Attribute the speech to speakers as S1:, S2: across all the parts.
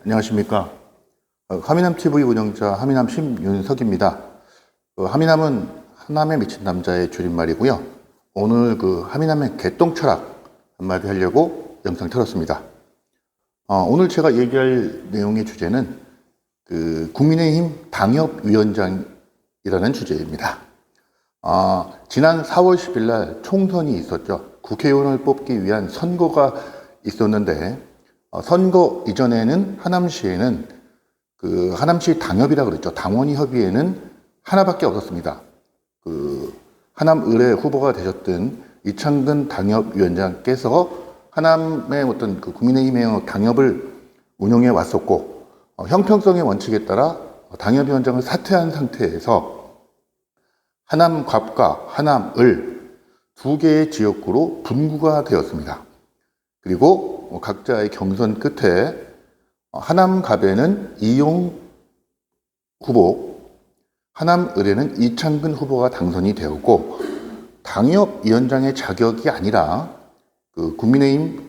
S1: 안녕하십니까. 하미남TV 운영자 하미남 심윤석입니다. 하미남은 하남에 미친 남자의 줄임말이고요. 오늘 하미남의 개똥 철학 한마디 하려고 영상 틀었습니다. 오늘 제가 얘기할 내용의 주제는 국민의힘 당협위원장이라는 주제입니다. 지난 4월 10일 날 총선이 있었죠. 국회의원을 뽑기 위한 선거가 있었는데 선거 이전에는 하남시에는 하남시 당협이라 그랬죠. 당원위 협의회는 하나밖에 없었습니다. 하남 을의 후보가 되셨던 이창근 당협위원장께서 하남의 어떤 국민의힘의 당협을 운영해 왔었고, 형평성의 원칙에 따라 당협위원장을 사퇴한 상태에서 하남갑과 하남을 두 개의 지역구로 분구가 되었습니다. 그리고 각자의 경선 끝에 하남갑에는 이용 후보, 하남을에는 이창근 후보가 당선이 되었고, 당협위원장의 자격이 아니라 국민의힘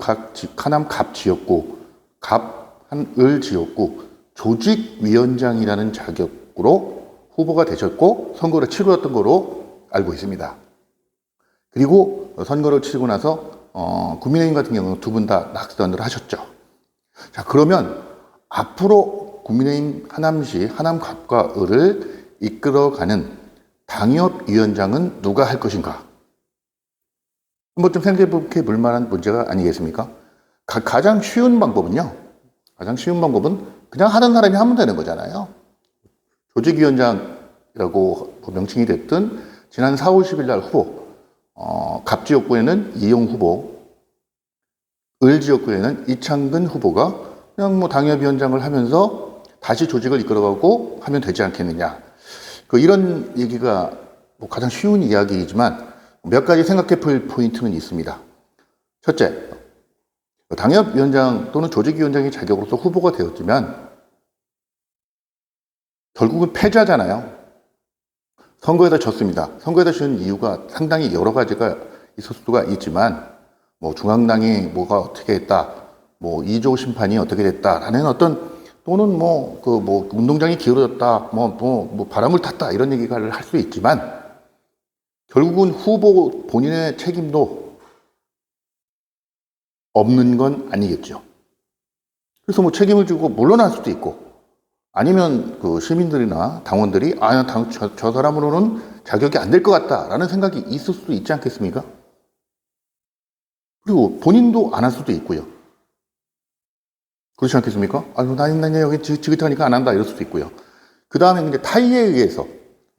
S1: 하남갑 지역구, 한을 지역구 조직위원장이라는 자격으로 후보가 되셨고 선거를 치르었던 거로 알고 있습니다. 그리고 선거를 치르고 나서 국민의힘 같은 경우는 두 분 다 낙선을 하셨죠. 자, 그러면 앞으로 국민의힘 하남시 하남갑과 을을 이끌어가는 당협위원장은 누가 할 것인가? 한번 좀 생각해 볼 만한 문제가 아니겠습니까? 가장 쉬운 방법은요. 가장 쉬운 방법은 그냥 하는 사람이 하면 되는 거잖아요. 조직위원장이라고 명칭이 됐던 지난 4월 10일 날 후보, 갑 지역구에는 이용 후보, 을 지역구에는 이창근 후보가 그냥 당협위원장을 하면서 다시 조직을 이끌어가고 하면 되지 않겠느냐. 이런 얘기가 가장 쉬운 이야기이지만 몇 가지 생각해 볼 포인트는 있습니다. 첫째, 당협위원장 또는 조직위원장의 자격으로서 후보가 되었지만 결국은 패자잖아요. 선거에다 졌습니다. 선거에다 진 이유가 상당히 여러 가지가 있을 수가 있지만 중앙당이 뭐가 어떻게 했다, 2조 심판이 어떻게 됐다라는 또는 운동장이 기울어졌다, 바람을 탔다 이런 얘기를 할 수 있지만 결국은 후보 본인의 책임도 없는 건 아니겠죠. 그래서 책임을 지고 물러날 수도 있고, 아니면 시민들이나 당원들이 저 사람으로는 자격이 안 될 것 같다라는 생각이 있을 수도 있지 않겠습니까? 그리고 본인도 안 할 수도 있고요. 그렇지 않겠습니까? 나 여기 지긋하니까 안 한다 이럴 수도 있고요. 그 다음에 이제 타의에 의해서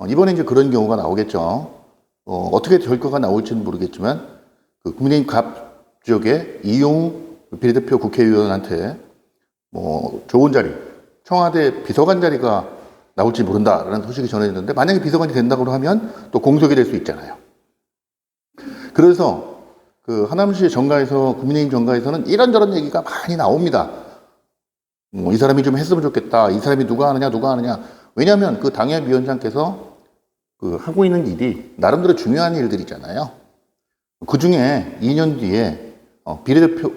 S1: 이번에 이제 그런 경우가 나오겠죠. 어떻게 결과가 나올지는 모르겠지만 국민의힘 갑 지역의 이용 비례대표 국회의원한테 좋은 자리, 청와대 비서관 자리가 나올지 모른다라는 소식이 전해졌는데, 만약에 비서관이 된다고 하면 또 공석이 될 수 있잖아요. 그래서 하남시 정가에서, 국민의힘 정가에서는 이런저런 얘기가 많이 나옵니다. 이 사람이 좀 했으면 좋겠다. 이 사람이 누가 하느냐. 왜냐하면 당협위원장께서 하고 있는 일이 나름대로 중요한 일들이잖아요. 그 중에 2년 뒤에 비례대표,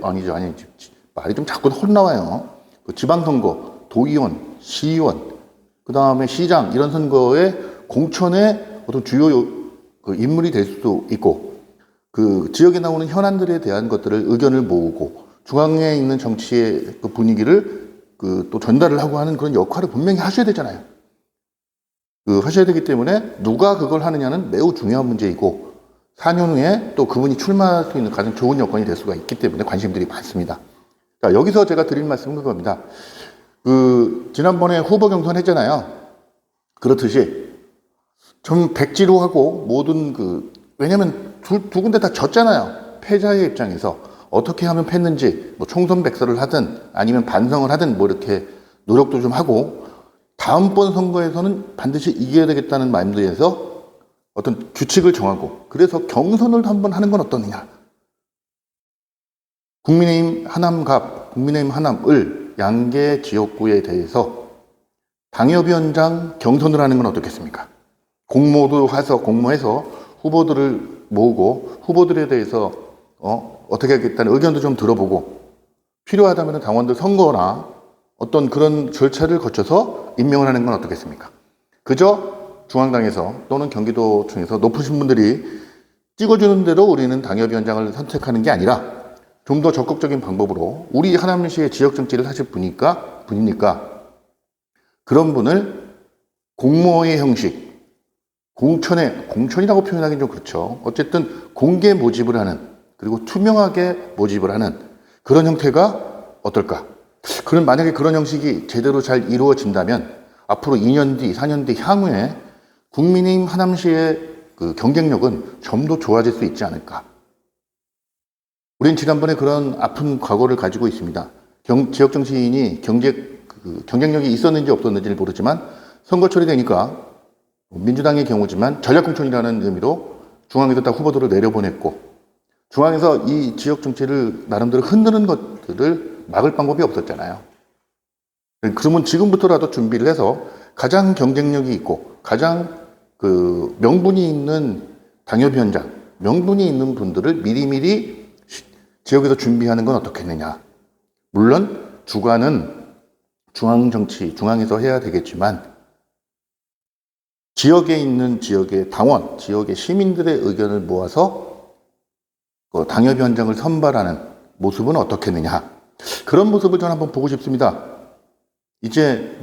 S1: 말이 좀 자꾸 헛나와요. 지방선거, 도의원, 시의원, 그 다음에 시장, 이런 선거에 공천의 어떤 주요 인물이 될 수도 있고, 지역에 나오는 현안들에 대한 것들을 의견을 모으고, 중앙에 있는 정치의 분위기를 또 전달을 하고 하는 그런 역할을 분명히 하셔야 되잖아요. 하셔야 되기 때문에 누가 그걸 하느냐는 매우 중요한 문제이고, 4년 후에 또 그분이 출마할 수 있는 가장 좋은 여건이 될 수가 있기 때문에 관심들이 많습니다. 자, 여기서 제가 드릴 말씀은 그겁니다. 지난번에 후보 경선 했잖아요. 그렇듯이 좀 백지로 하고 왜냐면 두 군데 다 졌잖아요. 패자의 입장에서 어떻게 하면 패는지, 총선 백서를 하든 아니면 반성을 하든 이렇게 노력도 좀 하고, 다음번 선거에서는 반드시 이겨야 되겠다는 마인드에서 어떤 규칙을 정하고, 그래서 경선을 한번 하는 건 어떠느냐. 국민의힘 하남갑, 국민의힘 하남을 양개 지역구에 대해서 당협위원장 경선을 하는 건 어떻겠습니까? 공모해서 후보들을 모으고, 후보들에 대해서 어떻게 하겠다는 의견도 좀 들어보고, 필요하다면 당원들 선거나 어떤 그런 절차를 거쳐서 임명을 하는 건 어떻겠습니까? 그저 중앙당에서 또는 경기도청에서 높으신 분들이 찍어주는 대로 우리는 당협위원장을 선택하는 게 아니라 좀 더 적극적인 방법으로 우리 하남시의 지역 정치를 하실 분이니까 그런 분을 공모의 형식, 공천이라고 표현하기는 좀 그렇죠. 어쨌든 공개 모집을 하는, 그리고 투명하게 모집을 하는 그런 형태가 어떨까? 그럼 만약에 그런 형식이 제대로 잘 이루어진다면 앞으로 2년 뒤, 4년 뒤 향후에 국민의힘 하남시의 그 경쟁력은 좀 더 좋아질 수 있지 않을까? 우린 지난번에 그런 아픈 과거를 가지고 있습니다. 지역 정치인이 경쟁력이 있었는지 없었는지를 모르지만 선거철이 되니까 민주당의 경우지만 전략공천이라는 의미로 중앙에서 딱 후보들을 내려보냈고 중앙에서 이 지역 정치를 나름대로 흔드는 것들을 막을 방법이 없었잖아요. 그러면 지금부터라도 준비를 해서 가장 경쟁력이 있고 가장 그 명분이 있는 당협위원장, 명분이 있는 분들을 미리미리 지역에서 준비하는 건 어떻겠느냐. 물론 주관은 중앙정치, 중앙에서 해야 되겠지만 지역에 있는 지역의 당원, 지역의 시민들의 의견을 모아서 당협위원장을 선발하는 모습은 어떻겠느냐. 그런 모습을 저는 한번 보고 싶습니다. 이제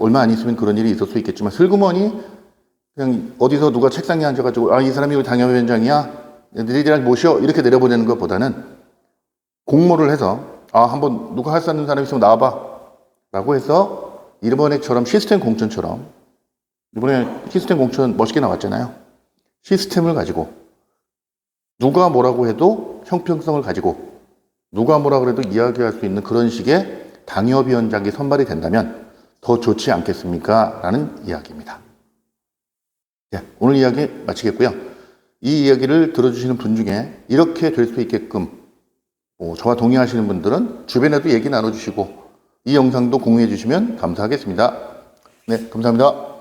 S1: 얼마 안 있으면 그런 일이 있을 수 있겠지만 슬그머니 그냥 어디서 누가 책상에 앉아가지고 이 사람이 우리 당협위원장이야. 너희들 모셔 이렇게 내려보내는 것보다는 공모를 해서 한번 누가 할 수 있는 사람 있으면 나와봐 라고 해서 이번에처럼 시스템 공천처럼 이번에 시스템 공천 멋있게 나왔잖아요. 시스템을 가지고 누가 뭐라고 해도 형평성을 가지고 누가 뭐라고 해도 이야기할 수 있는 그런 식의 당협위원장이 선발이 된다면 더 좋지 않겠습니까? 라는 이야기입니다. 오늘 이야기 마치겠고요. 이 이야기를 들어주시는 분 중에 이렇게 될 수 있게끔 저와 동의하시는 분들은 주변에도 얘기 나눠주시고 이 영상도 공유해 주시면 감사하겠습니다. 네, 감사합니다.